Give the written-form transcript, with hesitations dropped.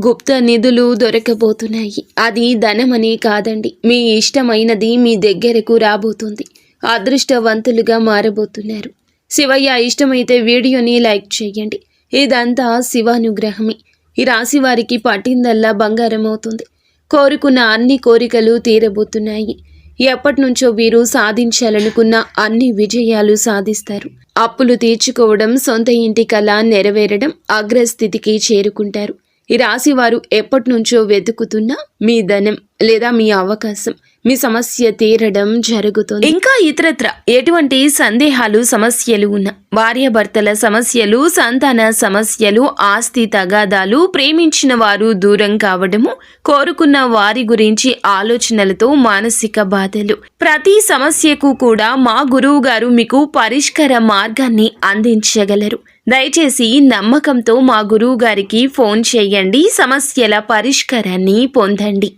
గుప్త నిధులు దొరకబోతున్నాయి. అది ధనమని కాదండి, మీ ఇష్టమైనది మీ దగ్గరకు రాబోతుంది. అదృష్టవంతులుగా మారబోతున్నారు. శివయ్య ఇష్టమైతే వీడియోని లైక్ చేయండి. ఇదంతా శివానుగ్రహమే. ఈ రాశి వారికి పట్టిందల్లా బంగారం అవుతుంది. కోరుకున్న అన్ని కోరికలు తీరబోతున్నాయి. ఎప్పటి నుంచో వీరు సాధించాలనుకున్న అన్ని విజయాలు సాధిస్తారు. అప్పులు తీర్చుకోవడం, సొంత ఇంటి కల నెరవేరడం, అగ్రస్థితికి చేరుకుంటారు. ఈ రాశి వారు ఎప్పటి నుంచో వెతుకుతున్న మీ ధనం లేదా మీ అవకాశం, మీ సమస్య తీరడం జరుగుతుంది. ఇంకా ఇతరత్ర ఎటువంటి సందేహాలు, సమస్యలు ఉన్నా, భార్యాభర్తల సమస్యలు, సంతాన సమస్యలు, ఆస్తి తగాదాలు, ప్రేమించిన వారు దూరం కావడము, కోరుకున్న వారి గురించి ఆలోచనలతో మానసిక బాధలు, ప్రతి సమస్యకు కూడా మా గురువు గారు మీకు పరిష్కార మార్గాన్ని అందించగలరు. దయచేసి నమ్మకంతో మా గురువు గారికి ఫోన్ చేయండి. సమస్యల పరిష్కారాన్ని పొందండి.